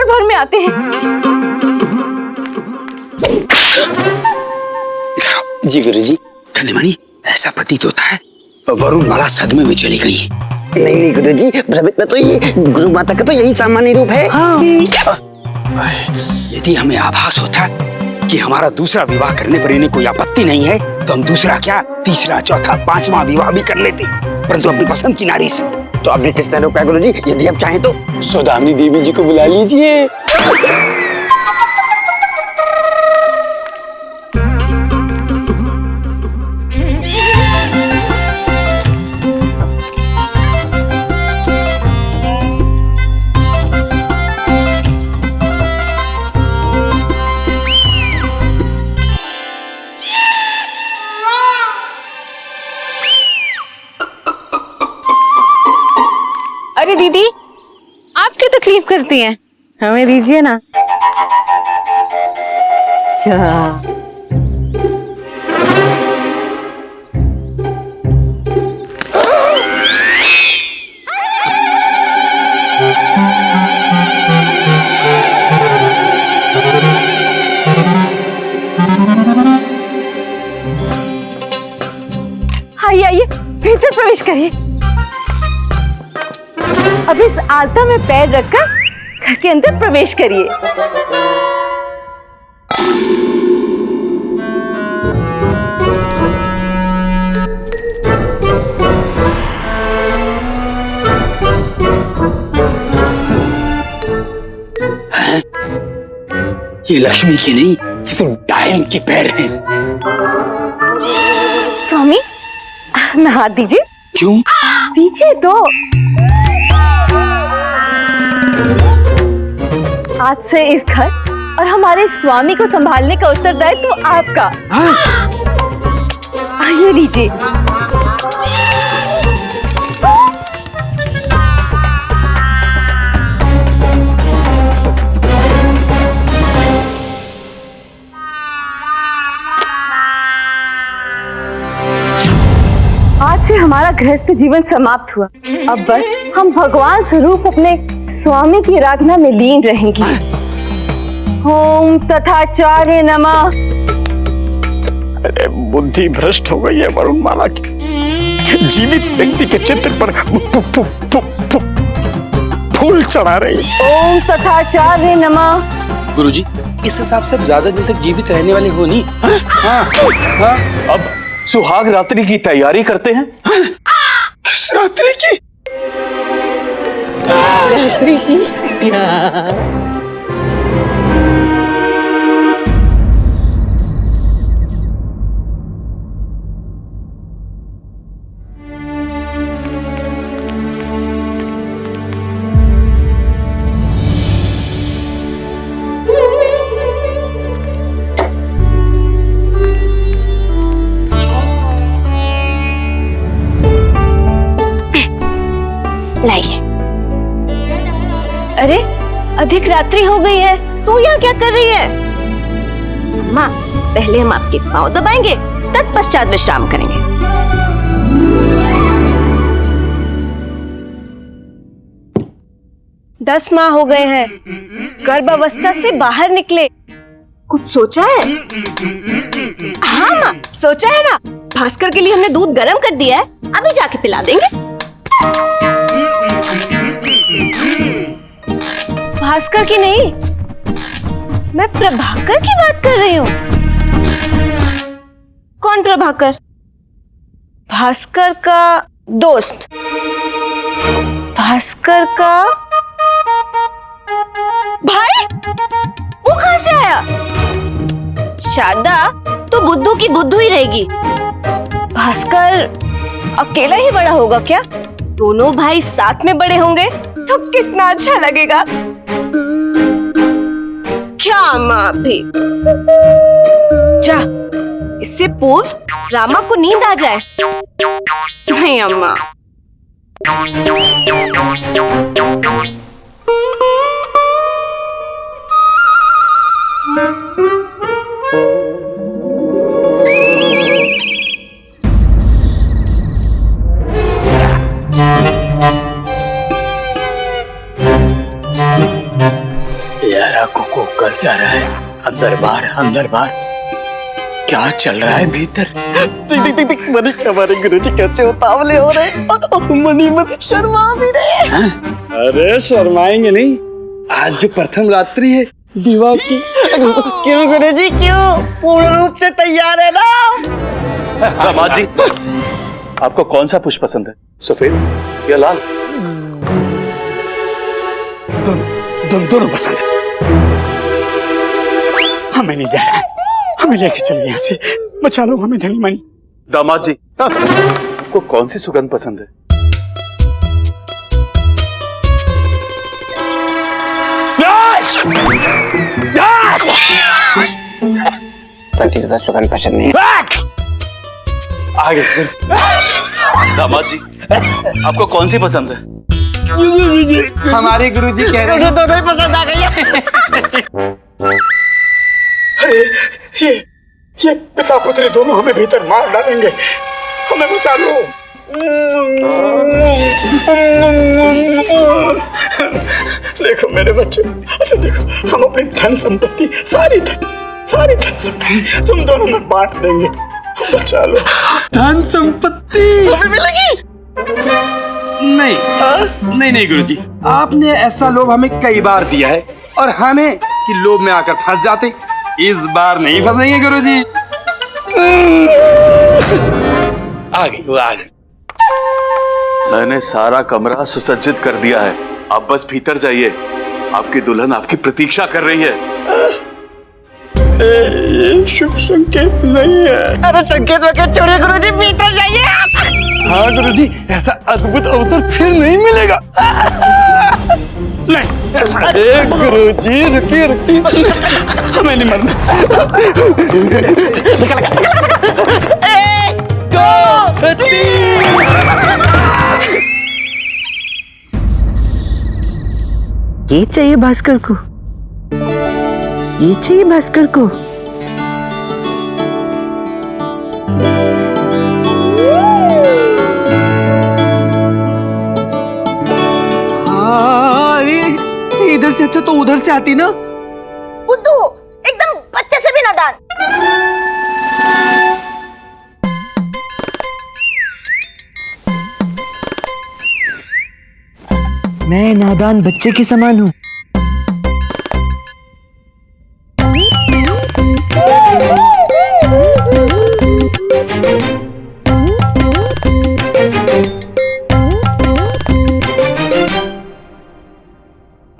भर में आते हैं। जी गुरुजी। कन्यामणि, ऐसा प्रतीत होता है वरुण माला सदमे में चली गई है। नहीं नहीं गुरुजी, भ्रमित में तो ये गुरु माता का तो यही सामान्य रूप है। हाँ। यदि हमें आभास होता कि हमारा दूसरा विवाह करने पर इन्हें कोई आपत्ति नहीं है तो हम दूसरा क्या, तीसरा, चौथा, पांचवा विवाह भी कर लेते, परंतु अपनी पसंद की नारी से। तो अभी किस तरह का गुरुजी? यदि आप चाहें तो सौदामिनी देवी जी को बुला लीजिए। अरे दीदी, आप क्यों तकलीफ करती हैं? हमें दीजिए ना। आइए आइए, भीतर प्रवेश करिए। अब इस आलता में पैर रखकर घर के अंदर प्रवेश करिए। ये लक्ष्मी के नहीं, ये तो डायन के पैर हैं। स्वामी, नहा दीजिए। क्यों? पीछे तो आज से इस घर और हमारे स्वामी को संभालने का उत्तरदायित्व तो आपका। आइए लीजिए। आज से हमारा गृहस्थ जीवन समाप्त हुआ। अब बस हम भगवान स्वरूप अपने स्वामी की आराधना में लीन रहेंगे। ओम तथाचार्य नमः। अरे बुद्धि भ्रष्ट हो गई है वरुण माला की। जीवित व्यक्ति के चित्र पर फूल चढ़ा रही। ओम तथाचार्य नमः। गुरुजी, इस हिसाब से ज्यादा दिन तक जीवित रहने वाले हो नहीं। हाँ। अब सुहाग रात्रि की तैयारी करते हैं। रात्रि की लाइए। अरे अधिक रात्रि हो गई है, तू यहाँ क्या कर रही है? माँ, पहले हम आपके पाँव दबाएंगे, तत्पश्चात विश्राम करेंगे। 10 माह हो गए हैं, गर्भावस्था से बाहर निकले। कुछ सोचा है? हाँ माँ, सोचा है ना। भास्कर के लिए हमने दूध गर्म कर दिया है, अभी जाके पिला देंगे। भास्कर की नहीं, मैं प्रभाकर की बात कर रही हूँ। कौन प्रभाकर? भास्कर का दोस्त। भास्कर का भाई? वो कहाँ से आया? शारदा, तो बुद्धू की बुद्धू ही रहेगी। भास्कर अकेला ही बड़ा होगा क्या? दोनों भाई साथ में बड़े होंगे तो कितना अच्छा लगेगा। क्या माँ भी? जा, इससे पूर्व रामा को नींद आ जाए। नहीं अम्मा। क्या रहा है? अंदर बाहर क्या चल रहा है भीतर? देख मनी हमारे गुरुजी कैसे उतावले हो रहे, मनी मत शर्मा भी रहे। अरे शर्माएंगे नहीं, आज जो प्रथम रात्रि है विवाह की। क्यों गुरुजी क्यों? पूर्ण रूप से तैयार है ना? दामाद जी, आपको कौन सा पुष्प पसंद है, सफेद या लाल? दोनों पसंद है। हमें नहीं जाना, हमें लेके चलो यहाँ से, बचा लो हमें धनी मनी। दामाद जी, आपको कौन सी सुगंध पसंद है? सुगंध पसंद नहीं। आगे दामाद जी, आपको कौन सी पसंद है? हमारे गुरुजी कह रहे हैं दोनों ही पसंद आ गई। अरे ये पिता पुत्री दोनों हमें भीतर मार डालेंगे, हमें बचा लो। देखो मेरे बच्चे, अरे देखो हम अपनी धन संपत्ति सारी धन संपत्ति तुम दोनों में बांट देंगे, बचा लो। धन संपत्ति हमें मिलेगी? नहीं गुरुजी, आपने ऐसा लोभ हमें कई बार दिया है और हमें कि लोभ में आकर फंस जाते, इस बार नहीं फंसेंगे गुरुजी। आगे मैंने सारा कमरा सुसज्जित कर दिया है, आप बस भीतर जाइए, आपकी दुल्हन आपकी प्रतीक्षा कर रही है। ये शुभ संकेत नहीं है। अरे संकेत वकेत छोड़िए गुरुजी, भीतर जाइए। हाँ गुरुजी, ऐसा अद्भुत अवसर फिर नहीं मिलेगा। नहीं, अरे गुरुजी रुकिए, हमें नहीं मरना। एक, दो, तीन। ये चाहिए भास्कर को, ये चाहिए भास्कर को। इधर से अच्छा तो उधर से आती ना। बुद्धू एकदम बच्चे से भी नादान। मैं नादान बच्चे के समान हूँ।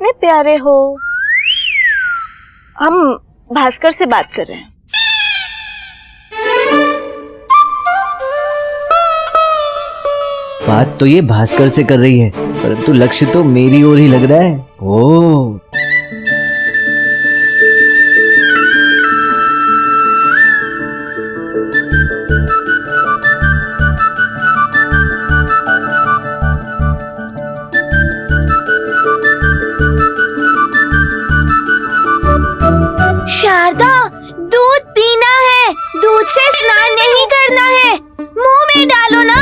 इतने प्यारे हो। हम भास्कर से बात कर रहे हैं। बात तो ये भास्कर से कर रही है, परंतु लक्ष्य तो मेरी ओर ही लग रहा है। ओ शारदा, दूध पीना है, दूध से स्नान नहीं करना है, मुंह में डालो ना।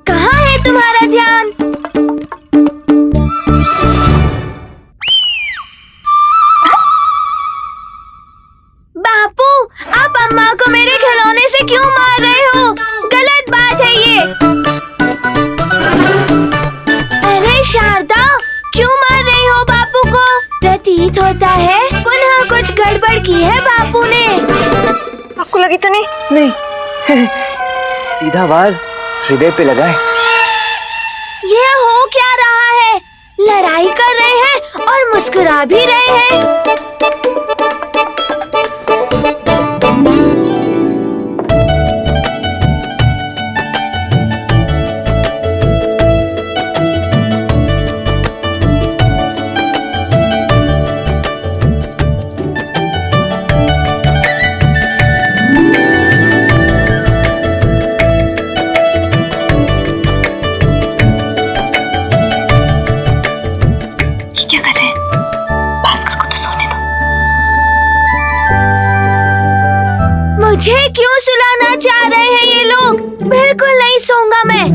कहाँ है तुम्हारा ध्यान? बापू, आप अम्मा को मेरे खिलौने से क्यों मार रहे हो? गलत बात है ये। अरे शारदा, क्यों मार रही हो बापू को? प्रतीत होता है पुनः कुछ गड़बड़ की है बापू ने। आपको लगी तो नहीं? नहीं, सीधा वार हृदय पे लगा है। ये हो क्या रहा है? लड़ाई कर रहे हैं और मुस्कुरा भी रहे हैं। मुझे क्यों सुलाना चाह रहे हैं ये लोग? बिल्कुल नहीं सोऊंगा मैं।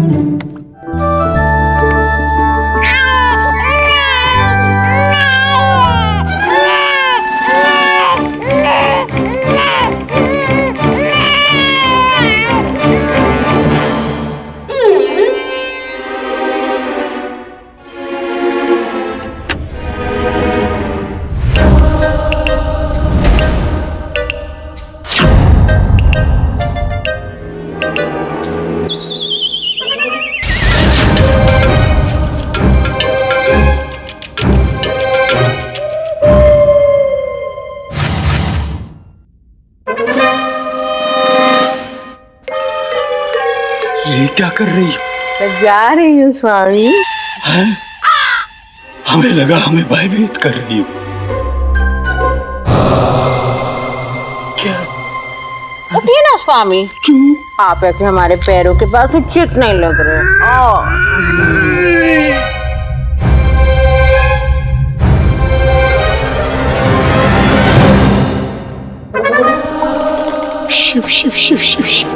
क्या कर रही हो? जा रही हूँ स्वामी। हमें लगा हमें भयभीत कर रही हो। क्या? उठिए ना स्वामी। क्यों? आप ऐसे हमारे पैरों के पास उचित नहीं लग रहे। शिव शिव शिव शिव शिव,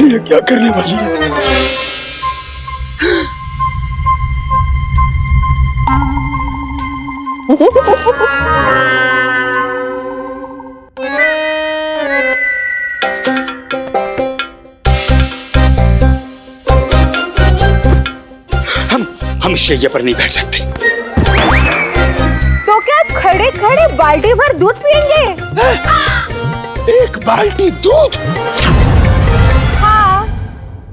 ये क्या करने वाली है? हम शैया पर नहीं बैठ सकते। तो क्या खड़े खड़े बाल्टी भर दूध पियेंगे? एक बाल्टी दूध? हाँ,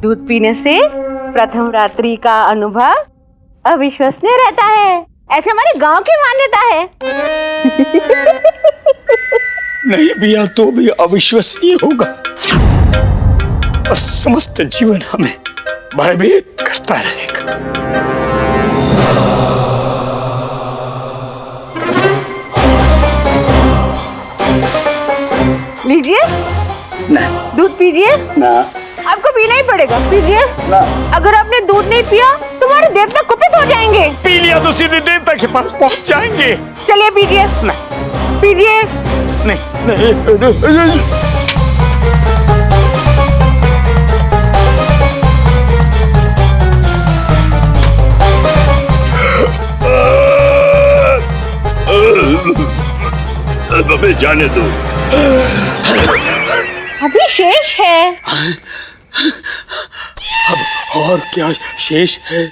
दूध पीने से प्रथम रात्रि का अनुभव अविश्वसनीय रहता है, ऐसे हमारे गांव की मान्यता है। नहीं पिया तो भी अविश्वसनीय होगा और समस्त जीवन हमें भयभीत करता रहेगा। लीजिए, दूध पीजिए। ना, आपको पीना ही पड़ेगा, पीजिए। अगर आपने दूध नहीं पिया तो हमारे देवता कुपित हो जाएंगे। पी लिया तो सीधे देवता के पास पहुंच जाएंगे। चलिए पीजिए। पीजिए। नहीं। हमें जाने दो। अभी शेष है। अब और क्या शेष है?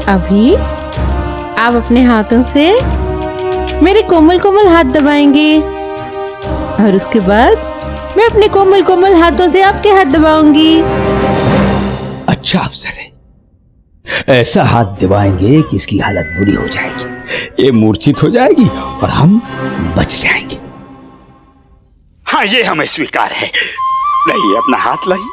अभी आप अपने हाथों से मेरे कोमल कोमल हाथ दबाएंगे और उसके बाद मैं अपने कोमल कोमल हाथों से आपके हाथ दबाऊंगी। अच्छा अफसर है, ऐसा हाथ दबाएंगे कि इसकी हालत बुरी हो जाएगी, ये मूर्छित हो जाएगी और हम बच जाएंगे। हाँ, ये हमें स्वीकार है। नहीं, अपना हाथ लाई।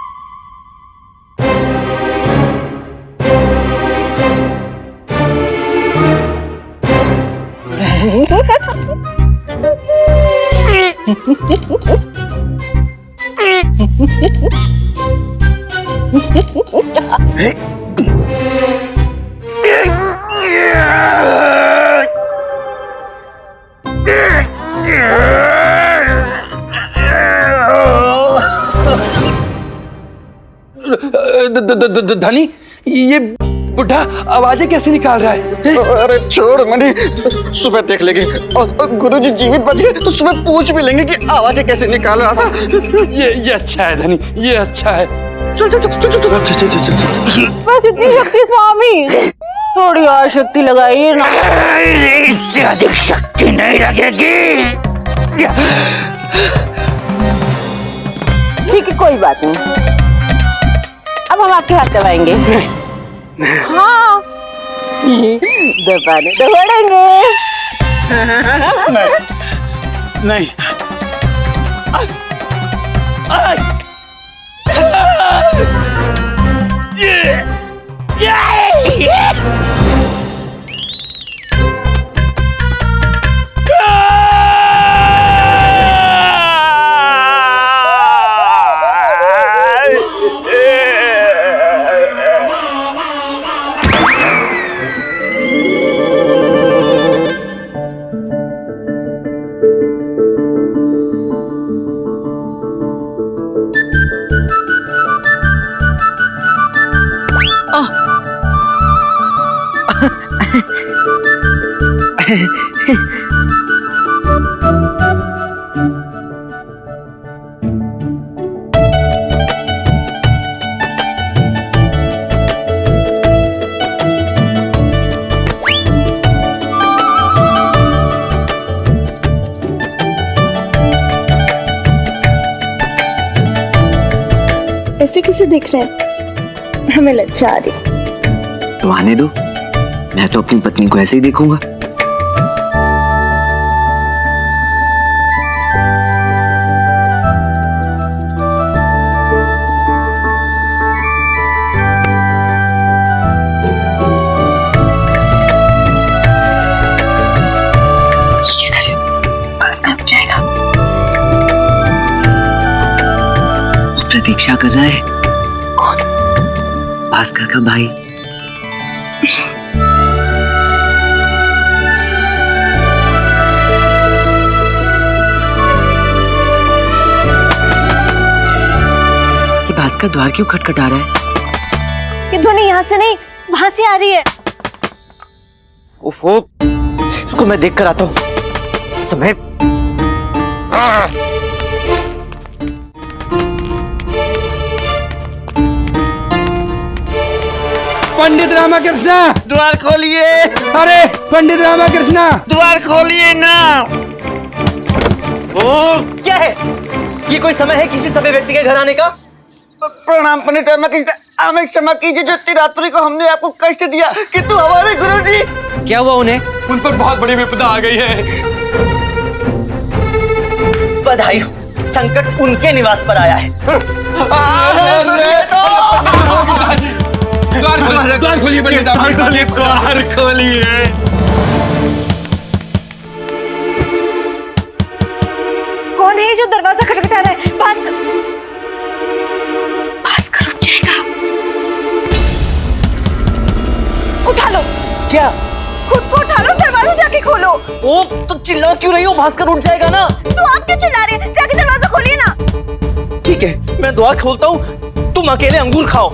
धनी, ये बुढ़ा आवाजें कैसे निकाल रहा है? अरे छोड़ मनी, सुबह देख लेंगे और गुरुजी जीवित बच गए तो सुबह पूछ भी लेंगे कि आवाजें कैसे निकाल रहा था। ये अच्छा है धनी, ये अच्छा है। चल चल चल चल चल चल चल चल। बस इतनी शक्ति स्वामी, थोड़ी और शक्ति लगाइए ना। इससे अधिक शक्ति नहीं लगेगी। ठीक है, कोई बात नहीं। अब हम आपके हाथ दबाएंगे। हाँ, दबाने तो पड़ेंगे। नहीं। ऐसे कैसे दिख रहे हैं? हमें लज्जा आ रही। तो आने दो, मैं तो अपनी पत्नी को ऐसे ही देखूंगा। प्रतीक्षा कर रहा है। कौन? भास्कर का भाई। ये भास्कर द्वार क्यों खटखटा रहा है? ये ध्वनि यहाँ से नहीं, वहां से आ रही है। ओफो, इसको मैं देख कर आता हूँ। समय पंडित रामकृष्ण, द्वार खोलिए। अरे पंडित रामकृष्ण, द्वार खोलिए ना। ओ, क्या है ये? कोई समय है किसी समय व्यक्ति के घर आने का? प्रणाम पंडित रामकृष्ण, हमें क्षमा कीजिए जो इतनी रात्रि को हमने आपको कष्ट दिया, किंतु हमारे गुरुजी। क्या हुआ उन्हें? उन पर बहुत बड़ी विपदा आ गई है। बधाई हो, संकट उनके निवास पर आया है। द्वार खोलिए पंडित, द्वार खोलिए। कौन है जो दरवाजा खटखटा रहा है? भास्कर, भास्कर उठ जाएगा। उठा लो। क्या? खुद को उठा लो, दरवाजा जाके खोलो। ओ, तो चिल्ला क्यों रही हो? भास्कर उठ जाएगा ना। तो आप क्यों चिल्ला रहे हैं? जाके दरवाजा खोलिए ना। ठीक है, मैं द्वार खोलता हूँ, तुम अकेले अंगूर खाओ।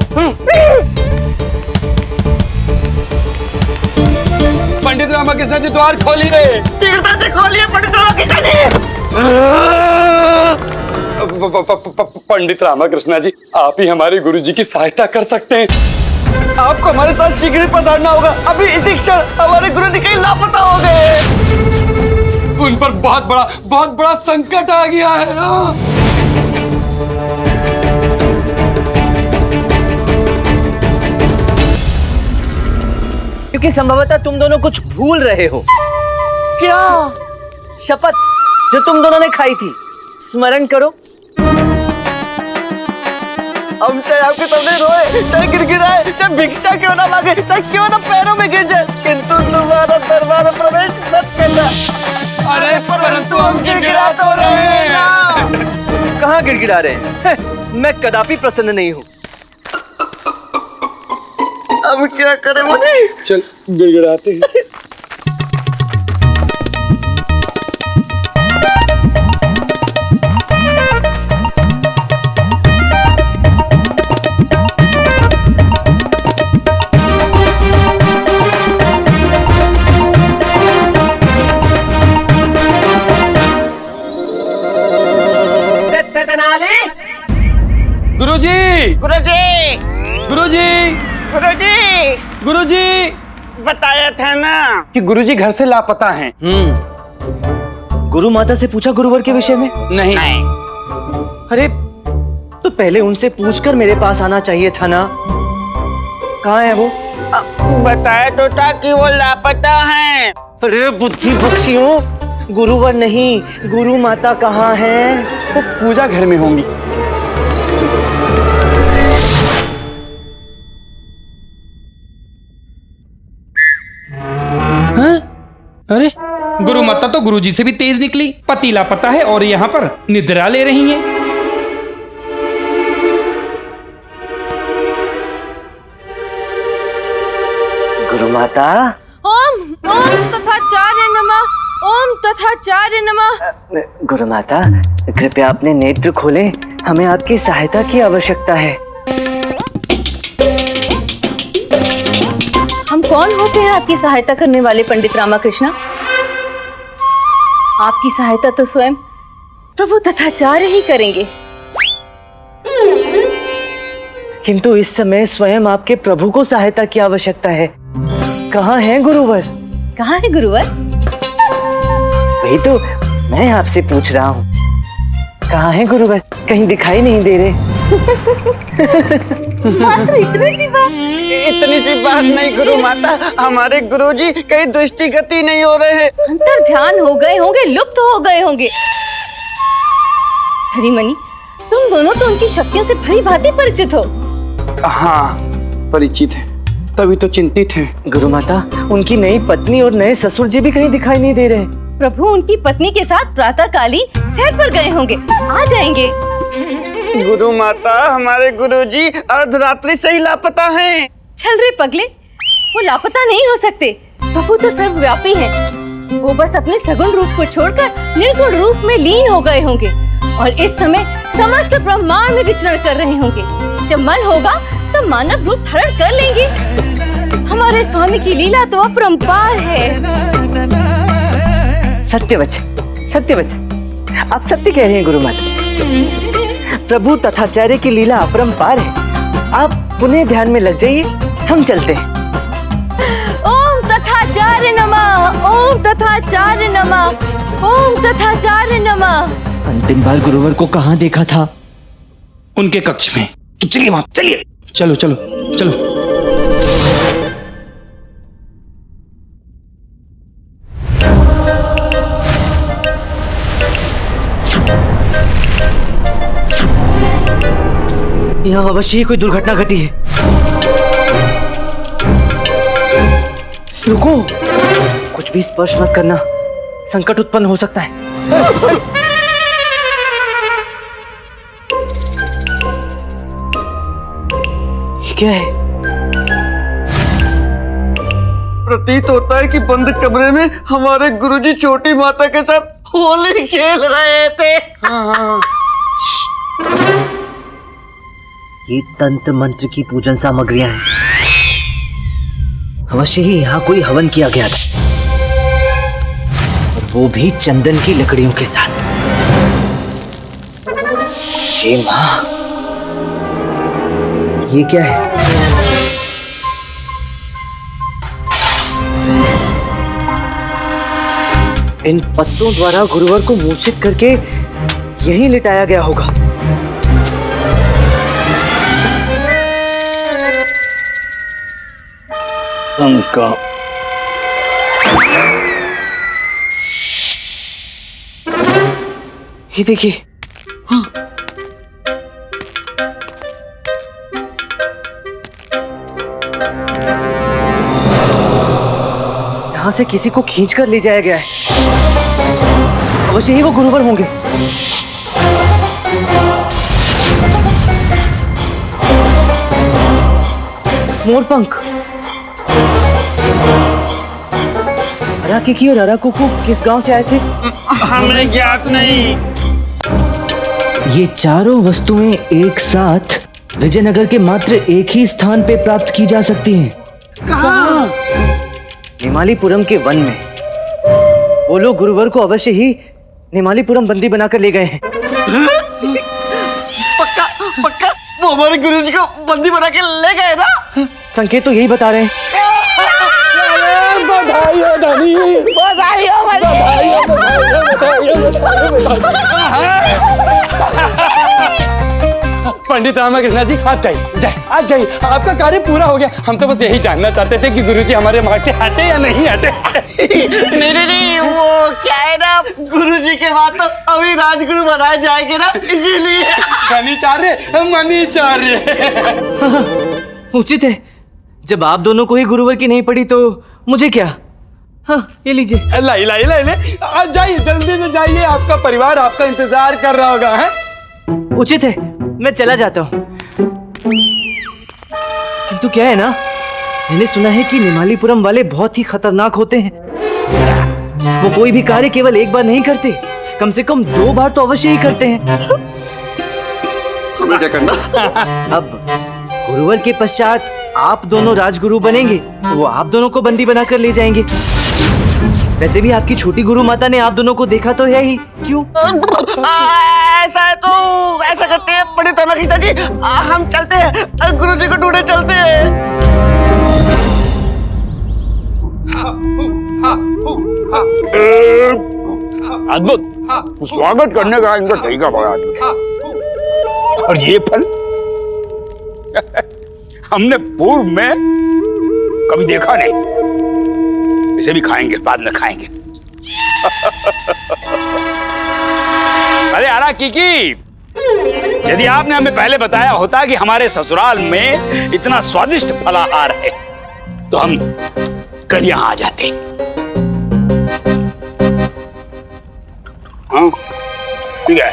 पंडित रामकृष्ण जी द्वार खोलिए। तीव्रता से खोलिए पंडित रामकृष्ण जी। पंडित रामकृष्ण जी, आप ही हमारे गुरुजी की सहायता कर सकते हैं। आपको हमारे साथ शीघ्र ही पधारना होगा। अभी इसी क्षण हमारे गुरुजी कहीं लापता हो गए। उन पर बहुत बड़ा संकट आ गया है। क्योंकि संभवतः तुम दोनों कुछ भूल रहे हो। क्या? शपथ जो तुम दोनों ने खाई थी, स्मरण करो। हम चाहे आपके सामने रोए, चाहे गिड़गिड़ाए, चाहे भिक्षा क्यों ना मांगे, चाहे क्यों ना पैरों में गिर जाए, किंतु तुम्हारा दरबार में प्रवेश मत करना। अरे परंतु हम गिड़गिड़ा तो रहे हैं। कहाँ गिड़गिड़ा रहे हैं? मैं कदापि प्रसन्न नहीं हूँ। अब क्या करें मुनि? चल गिड़गिड़ाते हैं। गुरुजी, गुरुजी, गुरुजी, गुरुजी, गुरुजी, बताया था ना कि गुरुजी घर से लापता हैं। गुरु माता से पूछा गुरुवर के विषय में? नहीं। अरे तो पहले उनसे पूछकर मेरे पास आना चाहिए था ना। कहाँ है वो? बताया तो था कि वो लापता हैं। अरे बुद्धि बख्शियों, गुरुवर नहीं, गुरु माता कहाँ है? वो पूजा घर में होंगी। अरे गुरु माता तो गुरुजी से भी तेज निकली। पति लापता है और यहाँ पर निद्रा ले रही हैं। गुरु माता। ओम ओम तथाचार्य नमः, ओम तथाचार्य नमः। गुरु माता, कृपया अपने नेत्र खोलें, हमें आपकी सहायता की आवश्यकता है। हम कौन होते हैं आपकी सहायता करने वाले पंडित रामकृष्ण? आपकी सहायता तो स्वयं प्रभु तथाचार्य ही करेंगे। किंतु इस समय स्वयं आपके प्रभु को सहायता की आवश्यकता है। कहाँ है गुरुवर? कहाँ है गुरुवर? वही तो मैं आपसे पूछ रहा हूँ। कहाँ है गुरुवर? कहीं दिखाई नहीं दे रहे। मात्र इतनी सी बात नहीं गुरु माता, हमारे गुरुजी कहीं दृष्टि गति नहीं हो रहे हैं, अंतर ध्यान हो गए होंगे, लुप्त हो गए होंगे। हरिमणि, तुम दोनों तो उनकी शक्तियों से भली भांति परिचित हो। हाँ परिचित है, तभी तो चिंतित हैं। गुरु माता, उनकी नई पत्नी और नए ससुर जी भी कहीं दिखाई नहीं दे रहे। प्रभु उनकी पत्नी के साथ प्रातःकालीन सैर पर गए होंगे, आ जाएंगे। गुरु माता, हमारे गुरुजी अर्धरात्रि से ही लापता हैं। चल रे पगले, वो लापता नहीं हो सकते। प्रभु तो सर्वव्यापी हैं। वो बस अपने सगुण रूप को छोड़कर निर्गुण रूप में लीन हो गए होंगे और इस समय समस्त ब्रह्मांड में विचरण कर रहे होंगे। जब मन होगा तब मानव रूप धारण कर लेंगे। हमारे स्वामी की लीला तो अपरंपार है। सत्य वचन, आप सत्य कह रहे हैं गुरु माता। प्रभु तथाचार्य की लीला अपरंपार है। आप पुनः ध्यान में लग जाइए, हम चलते हैं। ओम तथाचार्य नमः, ओम तथाचार्य नमः, ओम तथाचार्य नमः। अंतिम बार गुरुवर को कहाँ देखा था? उनके कक्ष में। तो चलिए वहां, चलिए। चलो चलो चलो। यहाँ अवश्य ही कोई दुर्घटना घटी है। रुको, कुछ भी स्पर्श मत करना, संकट उत्पन्न हो सकता है। क्या है? प्रतीत होता है कि बंद कमरे में हमारे गुरुजी छोटी माता के साथ होली खेल रहे थे। ये तंत्र मंत्र की पूजन सामग्रियां हैं। अवश्य ही यहाँ कोई हवन किया गया था, और वो भी चंदन की लकड़ियों के साथ। हे मां, ये क्या है? इन पत्तों द्वारा गुरुवर को मूर्छित करके यहीं लिटाया गया होगा। उनका ये देखिए, यहां से किसी को खींच कर ले जाया गया है। अवश्य ही वो गुरुवर होंगे। मोरपंख। अराकिकी और अराकुकु किस गांव से आए थे? हमें ज्ञात नहीं। ये चारों वस्तुएं एक साथ विजयनगर के मात्र एक ही स्थान पे प्राप्त की जा सकती हैं। कहाँ? निमालीपुरम के वन में। वो लोग गुरुवर को अवश्य ही निमालीपुरम बंदी बनाकर ले गए हैं। पक्का पक्का वो हमारे गुरुजी को बंदी बना के ले गए ना? संकेत तो यही बता रहे हैं। बधाई हो धनी, बधाई हो, बधाई हो, बधाई हो, बधाई हो। पंडित रामकृष्ण जी, आप जाइए, आज जाइए, आपका कार्य पूरा हो गया। हम तो बस यही जानना चाहते थे कि गुरुजी हमारे मार्ग से हटे या नहीं हटे। नहीं, वो क्या है ना, गुरुजी के बाद तो अभी राजगुरु बनाए जाएंगे ना, इसीलिए। मनीचार्य उचित है। जब आप दोनों को ही गुरुवर की नहीं पड़ी तो मुझे क्या? हाँ, ये लीजिए। लाई लाई लाई लाई, आज जाइए, जल्दी से जाइए, आपका परिवार आपका इंतजार कर रहा होगा। है उचित है, मैं चला जाता हूँ। किंतु क्या है ना, मैंने सुना है कि निमालीपुरम वाले बहुत ही खतरनाक होते हैं। वो कोई भी कार्य केवल एक बार नहीं करते, कम से कम 2 बार तो अवश्य ही करते हैं। हमें क्या करना? अब गुरुवर के पश्चात आप दोनों राजगुरु बनेंगे, तो वो आप दोनों को बंदी बनाकर ले जाएंगे। वैसे भी आपकी छोटी गुरु माता ने आप दोनों को देखा तो है ही, क्यों? ऐसा है तो ऐसा करते हैं पंडित रामकृष्ण जी, हम चलते हैं, गुरुजी को ढूंढने चलते हैं। अद्भुत, स्वागत करने का इनका तरीका बड़ा अद्भुत है। और ये फल हमने पूर्व में कभी देखा नहीं। इसे भी खाएंगे, बाद में खाएंगे। अरे आरा कीकी, यदि आपने हमें पहले बताया होता कि हमारे ससुराल में इतना स्वादिष्ट फलाहार है तो हम कल यहां आ जाते। हाँ ठीक है,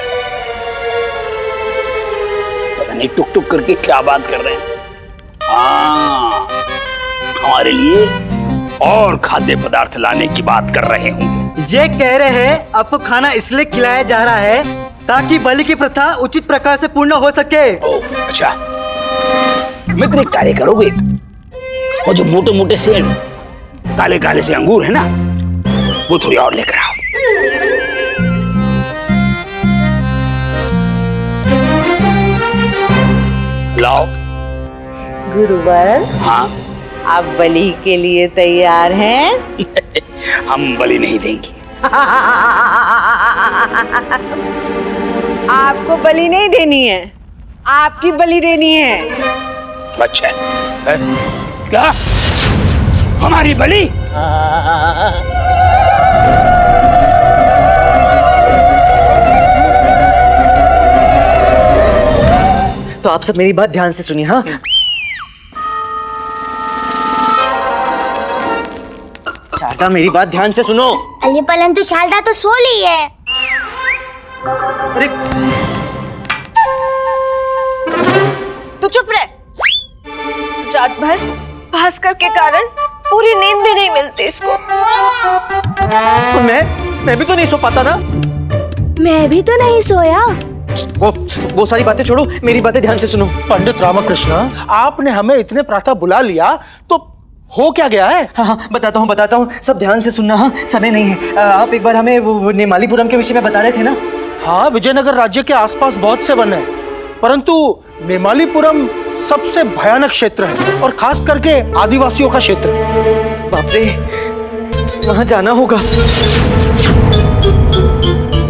पता नहीं टुक टुक करके क्या बात कर रहे हैं। हाँ, हमारे लिए और खाद्य पदार्थ लाने की बात कर रहे होंगे। ये कह रहे हैं आपको खाना इसलिए खिलाया जा रहा है ताकि बलि की प्रथा उचित प्रकार से पूर्ण हो सके। ओह अच्छा, मित्र एक कार्य करोगे, वो जो मोटे मोटे से काले काले से अंगूर है ना, वो थोड़ी और लेकर आओ। लाओ। गुरुवर, हाँ आप बलि के लिए तैयार हैं? हम बलि नहीं देंगे। आपको बलि नहीं देनी है, आपकी बलि देनी है। अच्छा है? क्या हमारी बलि? तो आप सब मेरी बात ध्यान से सुनिए। हाँ, शारदा मेरी बात ध्यान से सुनो। अरे परंतु शारदा तो सो ली है। अरे तू चुप रह। रात भर भास्कर के कारण पूरी नींद भी नहीं मिलती इसको। तो मैं भी तो नहीं सो पाता ना। मैं भी तो नहीं सोया। वो सारी बातें छोड़ो, मेरी बातें ध्यान से सुनो। पंडित रामकृष्ण, आपने हमें इतने प्रातः बुला लिया तो हो क्या गया है? हाँ, बताता हूँ, सब ध्यान से सुनना। हाँ, समय नहीं है। आप एक बार हमें वो नेमालीपुरम के विषय में बता रहे थे ना। हाँ, विजयनगर राज्य के आसपास बहुत से वन हैं, परंतु नेमालीपुरम सबसे भयानक क्षेत्र है और खास करके आदिवासियों का क्षेत्र। बाप रे, वहाँ जाना होगा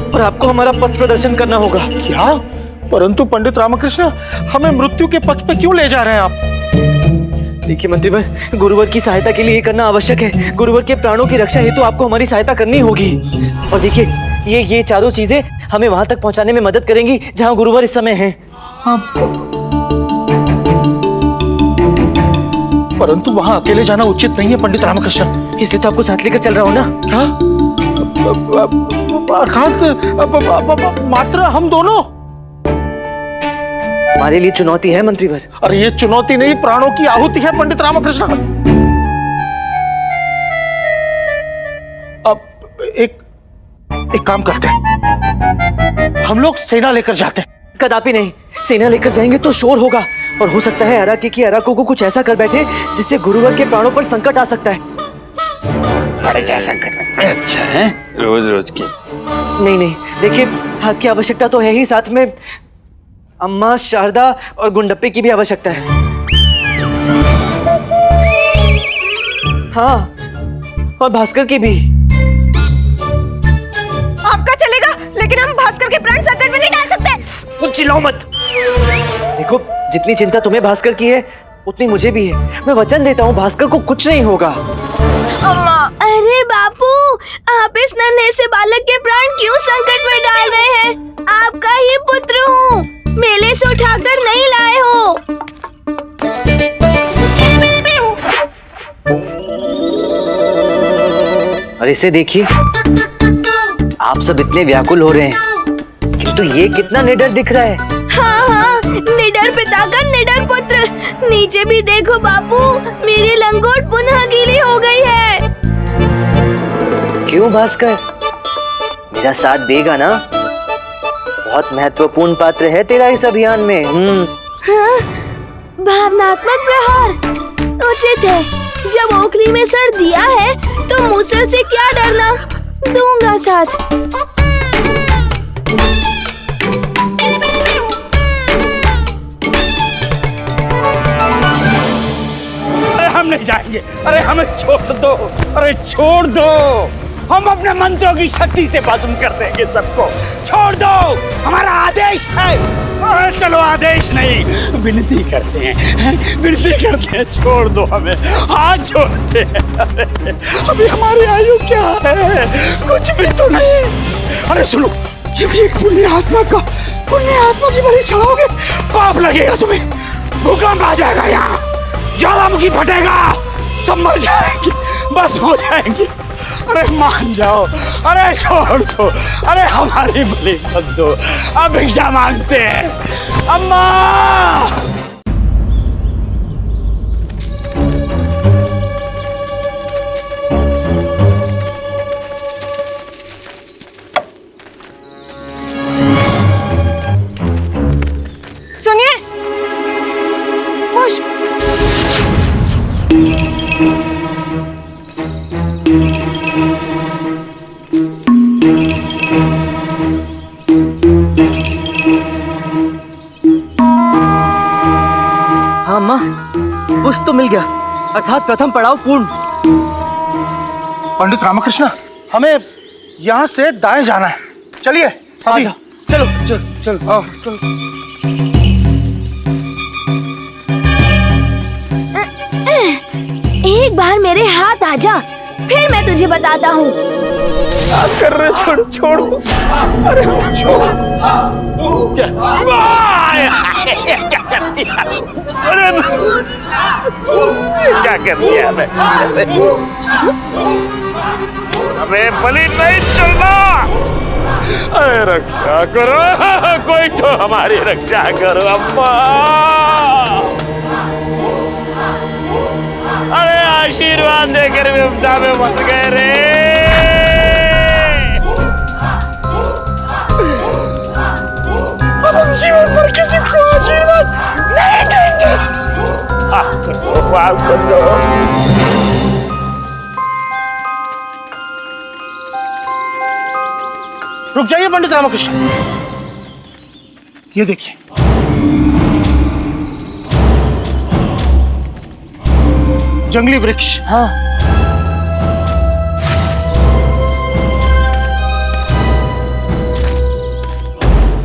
और आपको हमारा पथ प्रदर्शन करना होगा। क्या? परंतु पंडित रामकृष्ण, हमें मृत्यु के पथ पे क्यों ले जा रहे हैं आप? देखिए मंत्रीवर, गुरुवर की सहायता के लिए ये करना आवश्यक है। गुरुवर के प्राणों की रक्षा हेतु आपको हमारी सहायता करनी होगी। और देखिए, ये चारों चीजें हमें वहां तक पहुंचाने में मदद करेंगी जहां गुरुवर इस समय हैं। परंतु वहां अकेले जाना उचित नहीं है पंडित रामकृष्ण। इसलिए तो आपको साथ लेकर चल रहा हूँ ना। हाँ? अर्थात मात्र हम दोनों? हमारे लिए चुनौती है मंत्रीवर। अरे ये चुनौती नहीं, प्राणों की आहुति है पंडित रामकृष्ण। अब एक काम करते हैं, हम लोग सेना लेकर जाते हैं। कदापि नहीं, सेना लेकर जाएंगे तो शोर होगा और हो सकता है अराकी की अराको को कुछ ऐसा कर बैठे जिससे गुरुवर के प्राणों पर संकट आ सकता है। बड़े जैसा संकट। अच्छा है, रोज रोज की। नहीं, देखिए, हाथ की आवश्यकता तो है ही, साथ में अम्मा, शारदा और गुंडप्पे की भी आवश्यकता है। हाँ, और भास्कर की भी। आपका चलेगा, लेकिन हम भास्कर के प्राण संकट में नहीं डाल सकते। कुछ चिल्लाओ मत। देखो, जितनी चिंता तुम्हें भास्कर की है उतनी मुझे भी है। मैं वचन देता हूँ भास्कर को कुछ नहीं होगा। अम्मा, अरे बापू, आप इस नन्हे से बालक के प्राण क्यों संकट में डाल रहे हैं? आपका ही पुत्र हूँ, मेले से उठाकर नहीं लाए हो। और इसे देखिए, आप सब इतने व्याकुल हो रहे हैं, किंतु ये कितना निडर दिख रहा है। हाँ, निडर पिता का निडर पुत्र। नीचे भी देखो बापू, मेरी लंगोट पुनः गीली हो गई है। क्यों भास्कर, मेरा साथ देगा ना? बहुत महत्वपूर्ण पात्र है तेरा इस अभियान में। हाँ, भावनात्मक प्रहार उचित है। जब ओखली में सर दिया है तो मूसल से क्या डरना, दूंगा साथ। हम नहीं जाएंगे। अरे हमें छोड़ दो, अरे छोड़ दो। हम अपने मंत्रों की शक्ति से भस्म कर देंगे सबको। छोड़ दो, हमारा आदेश है। चलो आदेश नहीं, विनती करते हैं, विनती करते हैं, छोड़ दो हमें, हाथ जोड़ते हैं। अभी हमारी आयु क्या है, कुछ भी तो नहीं। अरे सुनो, ये पुण्य आत्मा की बलि चढ़ाओगे, पाप लगेगा तुम्हें, भूकंप आ जाएगा यहाँ, ज्वालामुखी फटेगा, सब मर जाएंगे, बस हो जाएंगे। अरे मान जाओ, अरे छोड़ दो, अरे हमारी बलि मत दो, अब भिक्षा मांगते हैं। अम्मा! सुनिए, पुष्प। हाँ अम्मा, पुष्प तो मिल गया, अर्थात प्रथम पड़ाव पूर्ण। पंडित रामकृष्ण, हमें यहाँ से दाएं जाना है, चलिए सभी। चलो चलो चलो आओ, चलो। एक बार मेरे हाथ आ जा, फिर मैं तुझे बताता हूँ। कर रहे, छोड़ो छोड़ो, अरे छोड़ो, क्या कर दिया, अरे क्या कर दिया मैं, हमें बलि नहीं चलना, अरे रक्षा करो, कोई तो हमारी रक्षा करो अम्मा, अरे आशीर्वाद देकर विपदा में फंस गए रे। अब हम जीवन भर किसी को आशीर्वाद नहीं देंगे। माफ कर दो। रुक जाइए पंडित रामकृष्ण, ये देखिए, जंगली वृक्ष। हाँ,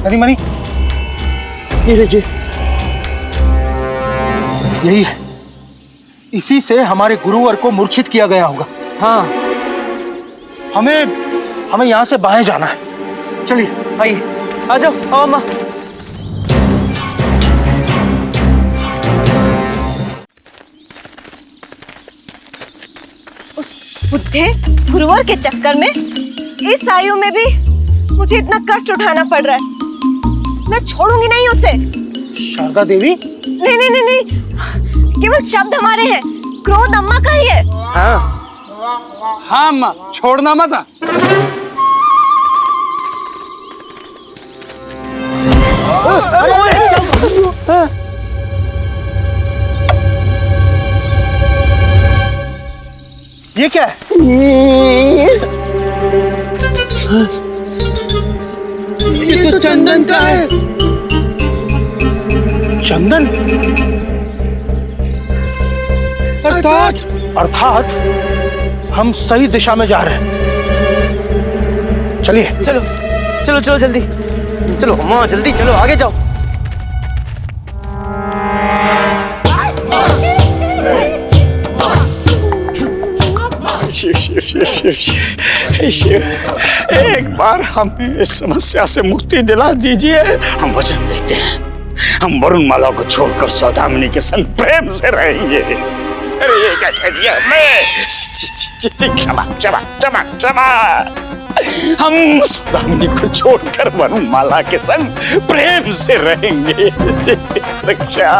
मनी मनी, ये देखिए, यही है, इसी से हमारे गुरुवर को मूर्छित किया गया होगा। हाँ, हमें यहाँ से बाएं जाना है, चलिए आइए, आ जाओ, आओ अम्मा। उस बुद्धे गुरुवर के चक्कर में इस आयु में भी मुझे इतना कष्ट उठाना पड़ रहा है। मैं छोड़ूंगी नहीं उसे। शारदा देवी? नहीं नहीं नहीं नहीं, केवल शब्द हमारे हैं, क्रोध अम्मा का ही है। हाँ अम्मा, छोड़ना मत। ये क्या है? ये तो चंदन का है। चंदन? अर्थात हम सही दिशा में जा रहे हैं। चलिए चलो चलो चलो जल्दी चलो अम्मा, जल्दी चलो, आगे जाओ। शिव शिव शिव शिव शिव शिव, एक बार हमें इस समस्या से मुक्ति दिला दीजिए। हम वचन देते हैं, हम वरुणमाला को छोड़कर सौदामिनी के संग प्रेम से रहेंगे। अरे ये क्या कह दिया मैं? क्षमा क्षमा क्षमा क्षमा। हम सौदामिनी को छोड़कर वरुणमाला के संग प्रेम से रहेंगे। रक्षा।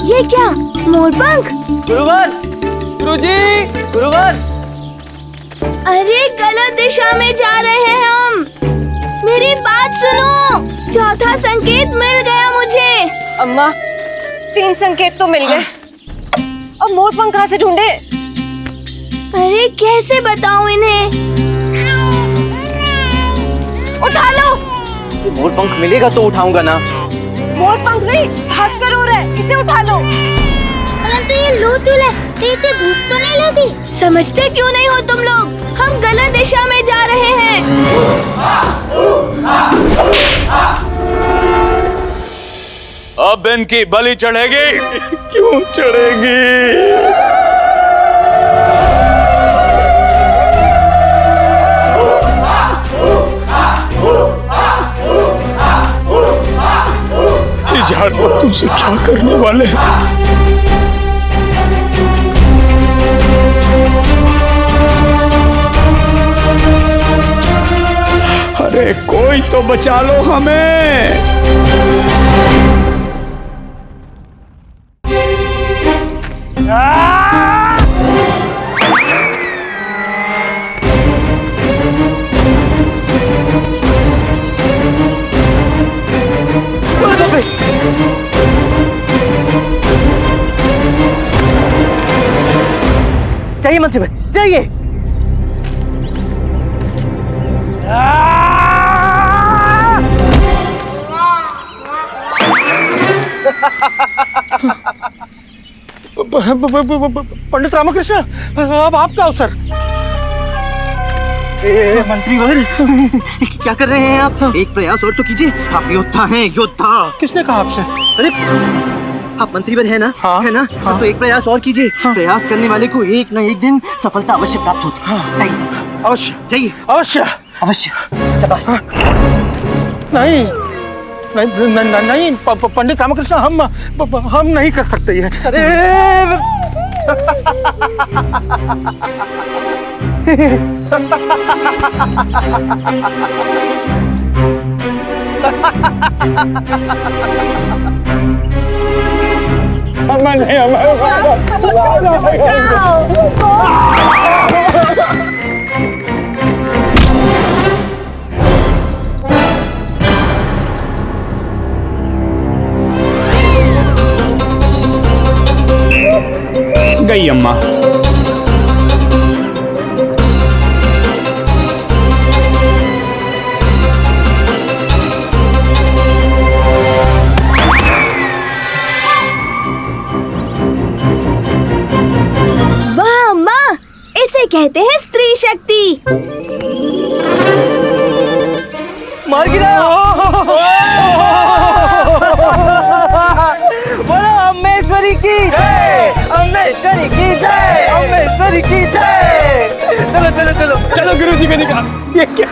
ये क्या, मोरपंख? गुरुवर, गुरुजी, गुरुवर। अरे गलत दिशा में जा रहे हैं हम। मेरी बात सुनो, चौथा संकेत मिल गया मुझे। अम्मा, 3 संकेत तो मिल गए, अब मोरपंख कहाँ से ढूंढे? अरे कैसे बताऊं इन्हें? उठा लो। मोरपंख मिलेगा तो उठाऊंगा ना। मोर पंख नहीं, भास्कर हो रहा है, इसे उठा लो। परंतु ये लूतुल है, इसे भूख तो नहीं लगी? समझते क्यों नहीं हो तुम लोग? हम गलत दिशा में जा रहे हैं। अब इनकी बलि चढ़ेगी। क्यों चढ़ेगी? झाड़ू तुमसे क्या करने वाले हैं? अरे कोई तो बचा लो हमें। चाहिए मंत्री भाई, चाहिए। पंडित रामकृष्ण, अब आपका अवसर। मंत्री वर्य, क्या कर रहे हैं आप? एक प्रयास और तो कीजिए, आप योद्धा हैं, योद्धा। किसने कहा आपसे? अरे आप मंत्रीवर है ना? हाँ, है ना? हाँ। तो एक प्रयास और कीजिए। हाँ। प्रयास करने वाले को एक न एक दिन सफलता अवश्य प्राप्त होती है। हाँ। चाहिए, अवश्य, चाहिए, अवश्य, अवश्य। शाबाश। नहीं नहीं नहीं, नहीं पंडित रामकृष्ण, हम नहीं कर सकते ये। अरे गई अम्मा। वाह अम्मा, इसे कहते हैं स्त्री शक्ति। मार गिरा। बोलो अम्मेश्वरी की जय, अम्मेश्वरी की जय, अम्मेश्वरी की जय। चलो चलो चलो चलो गुरुजी को निकाल। ये क्या?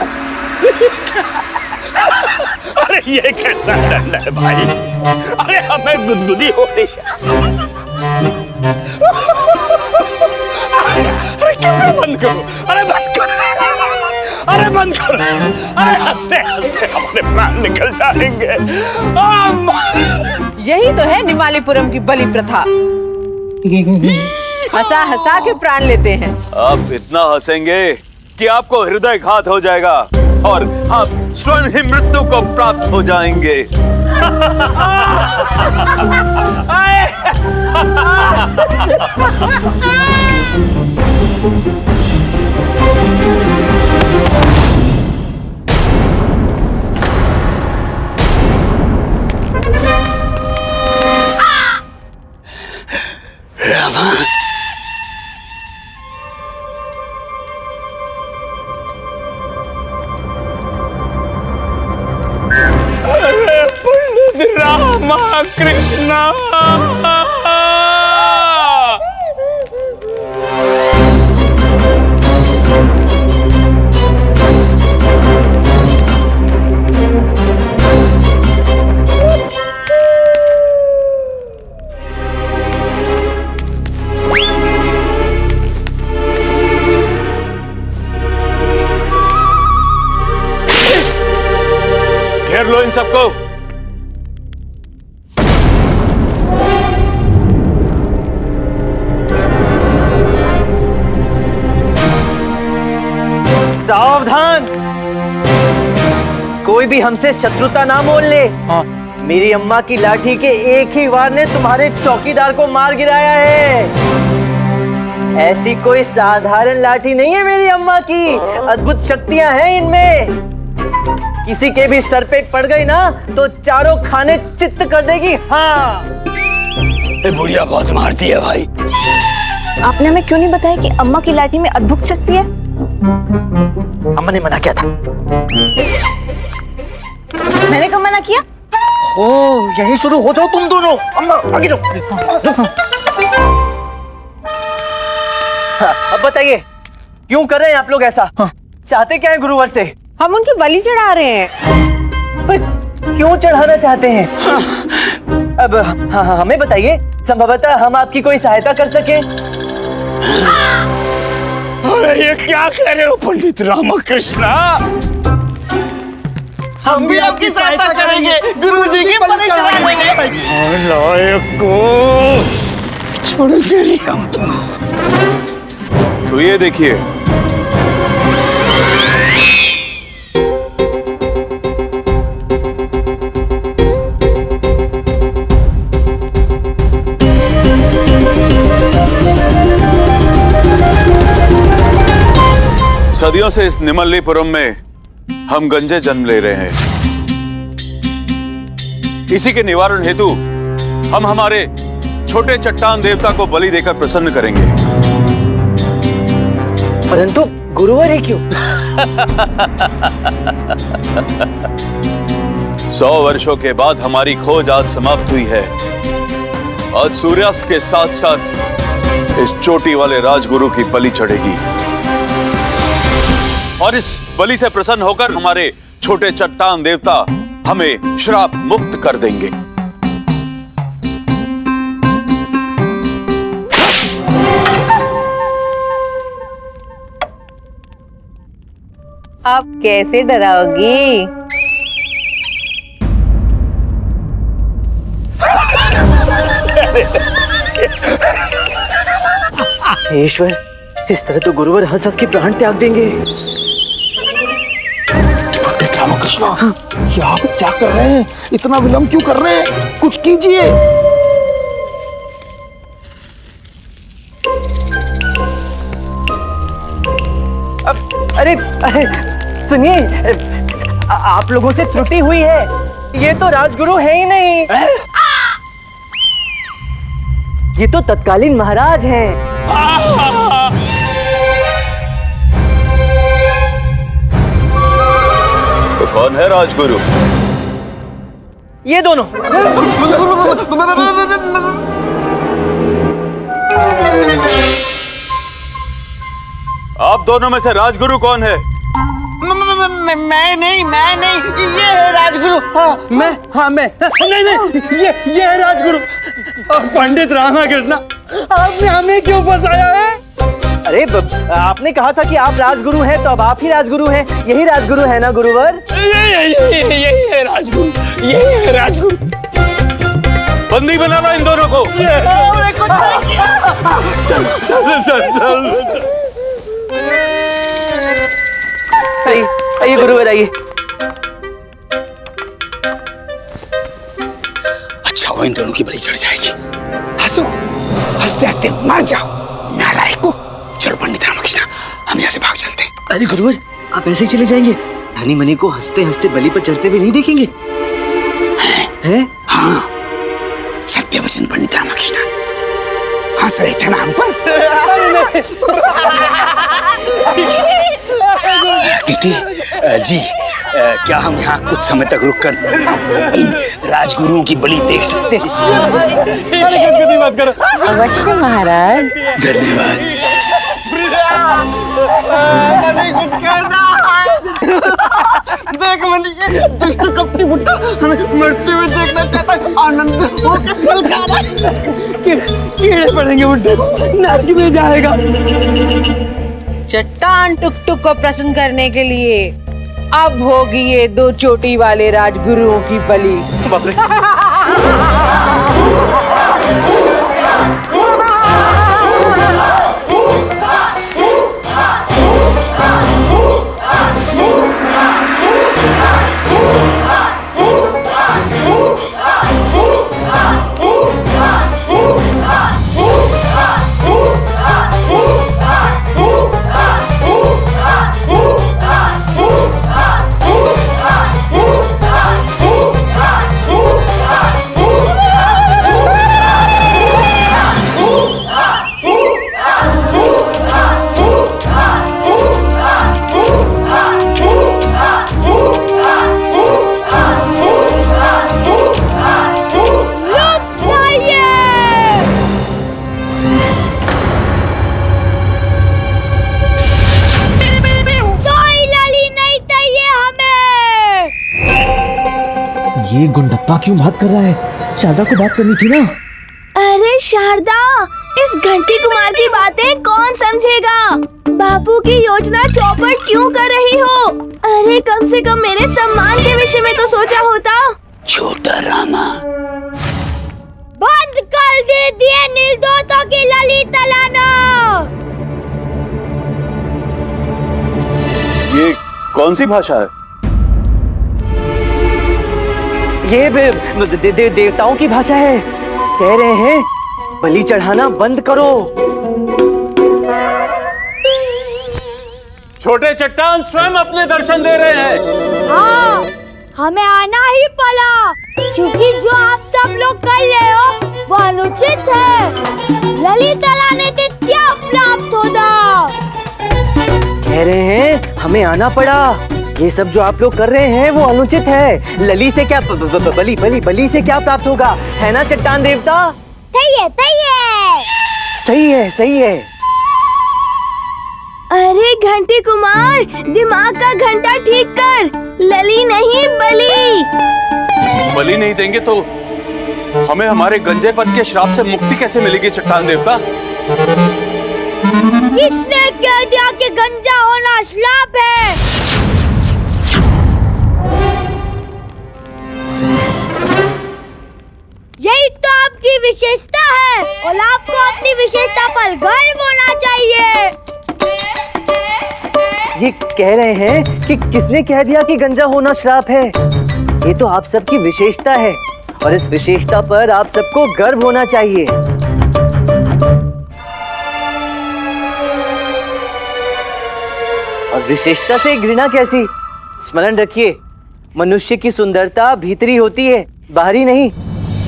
अरे ये कैसा दंड है भाई? अरे हमें गुदगुदी हो रही है। अरे कैमरा बंद करो, अरे बंद करो, अरे बंद करो। अरे हंसते हंसते हमारे प्राण निकल जाएंगे। यही तो है निमालीपुरम की बलि प्रथा। हंसा हंसा के प्राण लेते हैं। आप इतना हंसेंगे कि आपको हृदयघात हो जाएगा और आप स्वयं ही मृत्यु को प्राप्त हो जाएंगे। रामा कृष्णा, घेर लो इन सबको। सावधान, कोई भी हमसे शत्रुता ना मोल ले। हाँ। मेरी अम्मा की लाठी के एक ही वार ने तुम्हारे चौकीदार को मार गिराया है। ऐसी कोई साधारण लाठी नहीं है मेरी अम्मा की, अद्भुत शक्तियां हैं इनमें। किसी के भी सर पे पड़ गई ना तो चारों खाने चित्त कर देगी। हाँ बुढ़िया बहुत मारती है भाई। आपने हमें क्यों नहीं बताया कि अम्मा की लाठी में अद्भुत शक्ति है? अम्मा ने मना किया था। मैंने कब मना किया? ओ यहीं शुरू हो जाओ तुम दोनों। अम्मा आगे जाओ। अब बताइए क्यों कर रहे हैं आप लोग ऐसा? चाहते क्या है गुरुवर से? हम उनकी बलि चढ़ा रहे हैं। पर क्यों चढ़ाना चाहते हैं? अब हमें बताइए, संभवतः हम आपकी कोई सहायता कर सके। अरे ये क्या कह रहे हो पंडित रामकृष्णा? हम भी आपकी सहायता करेंगे, गुरुजी की बलि चढ़ा देंगे। नालायक को छोड़ेंगे नहीं हम तुम्हें। तो ये देखिए, सदियों से इस निमल्लीपुरम में हम गंजे जन्म ले रहे हैं। इसी के निवारण हेतु हम हमारे छोटे चट्टान देवता को बलि देकर प्रसन्न करेंगे। परंतु गुरुवर ही क्यों? 100 वर्षों के बाद हमारी खोज आज समाप्त हुई है। आज सूर्यास्त के साथ साथ इस चोटी वाले राजगुरु की बलि चढ़ेगी और इस बलि से प्रसन्न होकर हमारे छोटे चट्टान देवता हमें श्राप मुक्त कर देंगे। आप कैसे डराओगी? ईश्वर, इस तरह तो गुरुवर हंस हंस के प्राण त्याग देंगे। पंडित रामकृष्ण, ये आप क्या कर रहे हैं? इतना विलंब क्यों कर रहे हैं? कुछ कीजिए। अरे अरे सुनिए, आप लोगों से त्रुटि हुई है। ये तो राजगुरु है ही नहीं। ये तो तत्कालीन महाराज हैं। तो कौन है राजगुरु? ये दोनों। आप दोनों में से राजगुरु कौन है? मैं नहीं, ये है राजगुरु। मैं नहीं, ये है राजगुरु। पंडित रामकृष्ण, आपने हमें क्यों फंसाया है? अरे आपने कहा था कि आप राजगुरु हैं, तो अब आप ही राजगुरु हैं। यही राजगुरु है ना गुरुवर? यही है राजगुरु, यही है राजगुरु। बंदी बना लो इन दोनों को। आइए गुरुवर, आइए। अच्छा वो इन दोनों की बलि चढ़ जाएगी। हंसो, हंसते हंसते मर जाओ नालायक को। चलो पंडित रामकृष्ण, हम यहाँ से भाग चलते हैं। अरे गुरुवर, आप ऐसे ही चले जाएंगे? धनी मनी को हंसते हंसते बलि पर चढ़ते हुए नहीं देखेंगे? हैं? हाँ, सत्य वचन पंडित रामकृष्ण। हंस रहे थे ना हम पर। दीदी जी, क्या हम यहाँ कुछ समय तक रुककर इन राजगुरुओं की बलि देख सकते हैं? मत करो। अवश्य महाराज। धन्यवाद। देख मनी, ये दुष्ट कपटी बुड्ढा हमें मरते हुए देखना चाहता है। आनंद होके फल खा रहा है। कीड़े पड़ेंगे बुड्ढे को, नरक में जाएगा। चट्टान टुक टुक को प्रसन्न करने के लिए अब होगी ये 2 चोटी वाले राजगुरुओं की बलि। ये गुंडप्पा क्यों बात कर रहा है? शारदा को बात करनी थी ना। अरे शारदा, इस घंटी कुमार की बातें कौन समझेगा? बापू की योजना चौपट क्यों कर रही हो? अरे कम से कम मेरे सम्मान के विषय में तो सोचा होता। छोटा रामा, बंद कर दीजिए निर्दोषों की ललिता लाना। ये कौन सी भाषा है? ये देवताओं की भाषा है। कह रहे हैं बलि चढ़ाना बंद करो। छोटे चट्टान स्वयं अपने दर्शन दे रहे हैं। हाँ, हमें आना ही पड़ा क्योंकि जो आप सब लोग कर रहे हो वो अनुचित है। ललिता लाने से क्या प्राप्त होगा? कह रहे हैं हमें आना पड़ा। ये सब जो आप लोग कर रहे हैं वो अनुचित है। लली से क्या बलि से क्या प्राप्त होगा, है ना चट्टान देवता? सही है, सही है। सही है, सही है। अरे घंटी कुमार, दिमाग का घंटा ठीक कर। लली नहीं बलि। बलि नहीं देंगे तो हमें हमारे गंजेपन के श्राप से मुक्ति कैसे मिलेगी चट्टान देवता? किसने कह दिया कि गंजा होना श्राप है? यही तो आपकी विशेषता है और आपको अपनी विशेषता पर गर्व होना चाहिए। ये कह रहे हैं कि किसने कह दिया कि गंजा होना श्राप है? ये तो आप सबकी विशेषता है और इस विशेषता पर आप सबको गर्व होना चाहिए। और विशेषता से घृणा कैसी? स्मरण रखिए, मनुष्य की सुंदरता भीतरी होती है, बाहरी नहीं।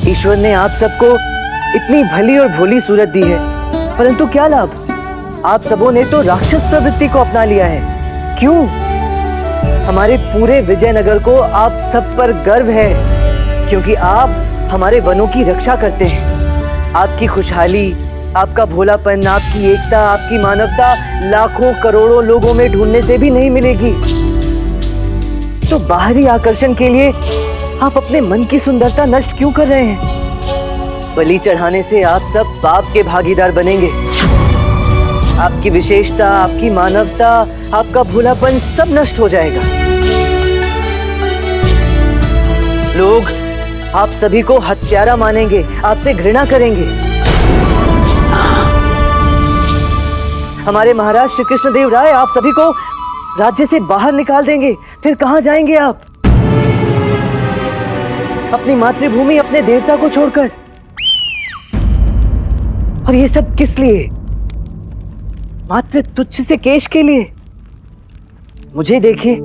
ईश्वर ने आप सबको इतनी भली और भोली सूरत दी है, परंतु क्या लाभ? आप सबों ने तो राक्षस प्रवृत्ति को अपना लिया है। क्यों? हमारे पूरे विजयनगर को आप सब पर गर्व है क्योंकि आप हमारे वनों की रक्षा करते हैं। आपकी खुशहाली, आपका भोलापन, आपकी एकता, आपकी मानवता लाखों करोड़ों लोगों में ढूंढने से भी नहीं मिलेगी। तो बाहरी आकर्षण के लिए आप अपने मन की सुंदरता नष्ट क्यों कर रहे हैं? बलि चढ़ाने से आप सब पाप के भागीदार बनेंगे। आपकी विशेषता, आपकी मानवता, आपका भोलापन सब नष्ट हो जाएगा। लोग आप सभी को हत्यारा मानेंगे, आपसे घृणा करेंगे। हमारे महाराज श्री कृष्णदेव राय आप सभी को राज्य से बाहर निकाल देंगे। फिर कहां जाएंगे आप? अपनी मातृभूमि, अपने देवता को छोड़कर। और ये सब किस लिए? मात्र तुच्छ से केश के लिए। मुझे देखिए,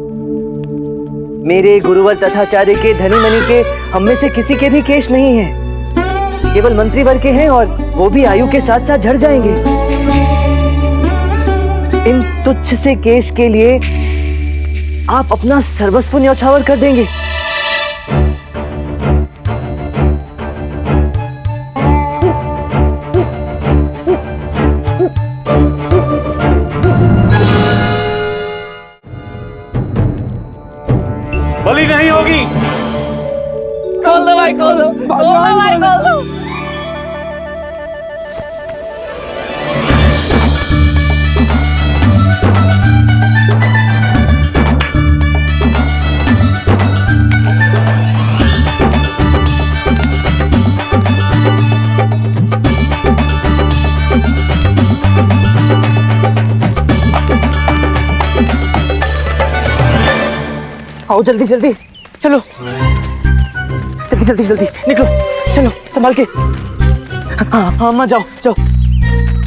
मेरे गुरुवर तथाचार्य के, धनी मनी के, हम में से किसी के भी केश नहीं है। केवल मंत्री वर्ग के हैं और वो भी आयु के साथ साथ झड़ जाएंगे। इन तुच्छ से केश के लिए आप अपना सर्वस्व न्यौछावर कर देंगे। बलि नहीं होगी। खोल दो भाई, खोल दो, खोल दो भाई, खोल दो। आओ जल्दी जल्दी, चलो जल्दी जल्दी जल्दी निकलो, चलो संभाल के। हाँ हाँ अम्मा, जाओ जाओ,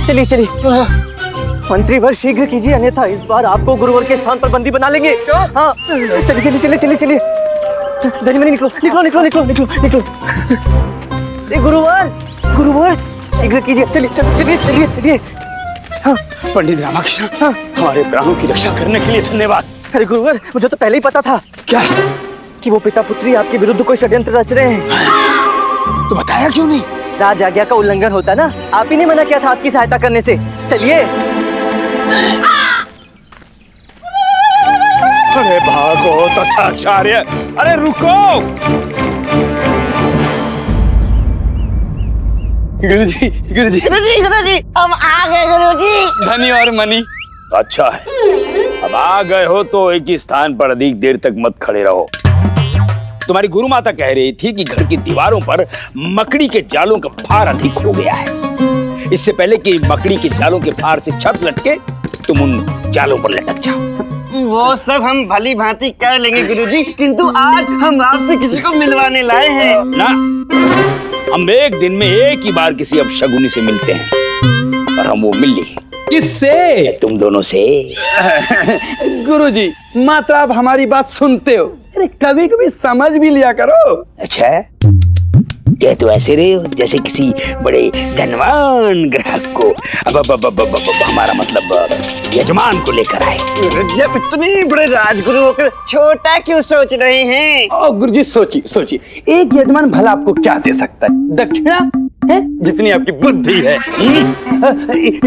चलिए चलिए। मंत्रीवर शीघ्र कीजिए, अन्यथा इस बार आपको गुरुवर के स्थान पर बंदी बना लेंगे। हाँ चलिए चलिए चलिए चलिए चलिए। धनी मनी निकलो निकलो निकलो निकलो निकलो निकलो। गुरुवर गुरुवर शीघ्र कीजिए, चलिए चलिए चलिए चलिए। हाँ पंडित रामाकृष्ण, हाँ हमारे प्राणों की रक्षा करने के लिए धन्यवाद। अरे गुरुवर, मुझे तो पहले ही पता था। क्या? कि वो पिता पुत्री आपके विरुद्ध कोई षड्यंत्र रच रहे हैं। तो बताया क्यों नहीं? राज आज्ञा का उल्लंघन होता ना, आप ही ने मना किया था आपकी सहायता करने से। चलिए। अरे भागो तथाचार्य, अरे रुको। गुरुजी गुरुजी गुरुजी हम आ गए गुरुजी। धनी और मनी। अच्छा है, अब आ गए हो तो एक ही स्थान पर अधिक देर तक मत खड़े रहो। तुम्हारी गुरु माता कह रही थी कि घर की दीवारों पर मकड़ी के जालों का भार अधिक हो गया है। इससे पहले कि मकड़ी के जालों के भार से छत लटके, तुम उन जालों पर लटक जाओ। वो सब हम भली भांति कर लेंगे गुरुजी, किंतु आज हम आपसे किसी को मिलवाने लाए हैं ना। हम एक दिन में एक ही बार किसी अपशगुनी से मिलते हैं और हम वो मिल लिए। किससे? तुम दोनों से। गुरुजी मात्र आप हमारी बात सुनते हो, अरे कभी कभी समझ भी लिया करो। अच्छा, कह तो ऐसे रहे हो जैसे किसी बड़े धनवान ग्राहक को अब हमारा मतलब यजमान को लेकर आए। जब इतने बड़े राजगुरु होकर छोटा क्यों सोच रहे हैं? गुरुजी सोचिए, एक यजमान भला आपको क्या दे सकता है? दक्षिणा है जितनी आपकी बुद्धि है,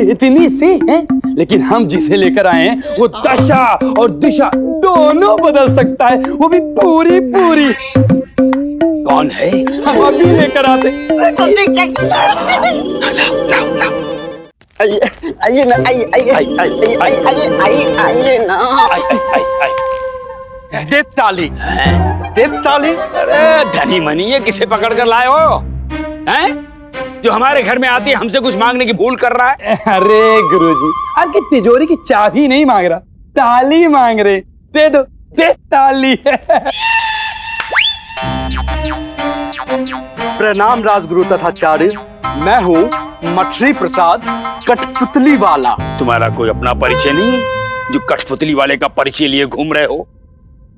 इतनी सी है, लेकिन हम जिसे लेकर आए हैं वो दशा और दिशा दोनों बदल सकता है, वो भी पूरी पूरी। कौन है? हम अभी लेकर आते। आइए ना, आइए ना। देवताली। अरे धनी मनी, ये किसे पकड़ कर लाए हो? हैं? जो हमारे घर में आती है हमसे कुछ मांगने की भूल कर रहा है। अरे गुरुजी, आपकी तिजोरी की चाबी नहीं मांग रहा, ताली मांग रहे। दे दो, दे ताली। प्रणाम राजगुरु तथाचार्य, मैं हूँ मठरी प्रसाद कठपुतली वाला। तुम्हारा कोई अपना परिचय नहीं जो कठपुतली वाले का परिचय लिए घूम रहे हो?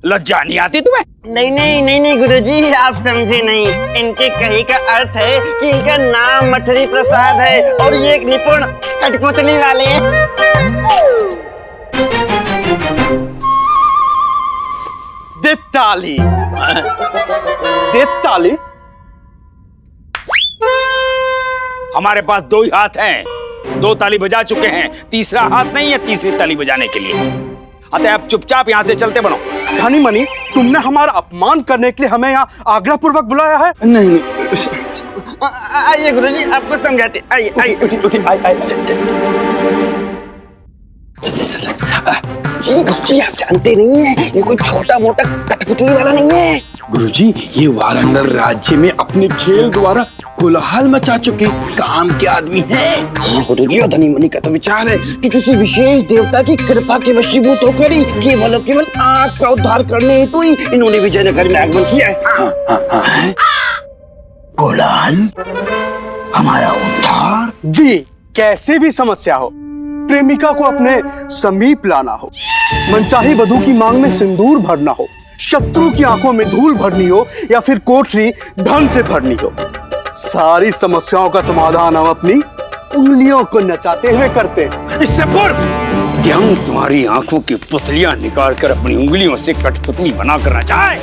लज्जा नहीं आती तुम्हें? नहीं गुरुजी, आप समझे नहीं। इनके कही का अर्थ है कि इनका नाम मठरी प्रसाद है और ये एक निपुण कठपुतली वाले हैं। देवताली। देवताली? हमारे पास दो ही हाथ हैं, दो ताली बजा चुके हैं, तीसरा हाथ नहीं है तीसरी ताली बजाने के लिए। अतः आप चुपचाप यहाँ से चलते बनो। धनी मनी, तुमने हमारा अपमान करने के लिए हमें यहाँ आग्रह पूर्वक बुलाया है? नहीं, आइए गुरुजी, आपको समझाते। आइए जी, आप जानते नहीं है, ये कोई छोटा मोटा कठपुतली वाला नहीं है। गुरुजी, ये वारंगल राज्य में अपने खेल द्वारा कोलाहल मचा चुके काम के आदमी हैं। गुरुजी, धनी मनी का तो विचार है कि किसी विशेष देवता की कृपा के वशीभूत होकर ही केवल आग का उद्धार करने हेतु ही इन्होंने विजयनगर में आगमन किया है। कोलाहल? हमारा उद्धार? जी, कैसे भी समस्या हो, प्रेमिका को अपने समीप लाना हो, मनचाही वधू की मांग में सिंदूर भरना हो, शत्रु की आंखों में धूल भरनी हो या फिर कोठरी धन से भरनी हो, सारी समस्याओं का समाधान हम अपनी उंगलियों को नचाते हुए करते हैं। इससे पूर्व कि हम तुम्हारी आंखों की पुतलियां निकाल कर अपनी उंगलियों से कठपुतली बना करना चाहे,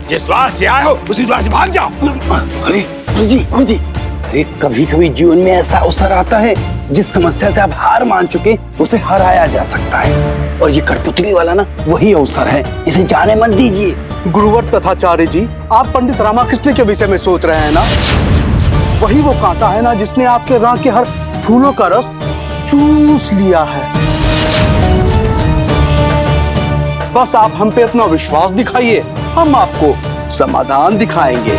जिस द्वार से आए हो उसी द्वार से भाग जाओ। अरे गुरुजी, अरे कभी कभी जीवन में ऐसा अवसर आता है जिस समस्या से आप हार मान चुके उसे हराया जा सकता है, और ये कठपुतली वाला ना वही अवसर है, इसे जाने मत दीजिए। गुरुवर तथाचार्य जी, आप पंडित रामाकृष्ण के विषय में सोच रहे हैं ना? वही वो कांटा है ना जिसने आपके राह के हर फूलों का रस चूस लिया है। बस आप हम पे अपना विश्वास दिखाइए, हम आपको समाधान दिखाएंगे।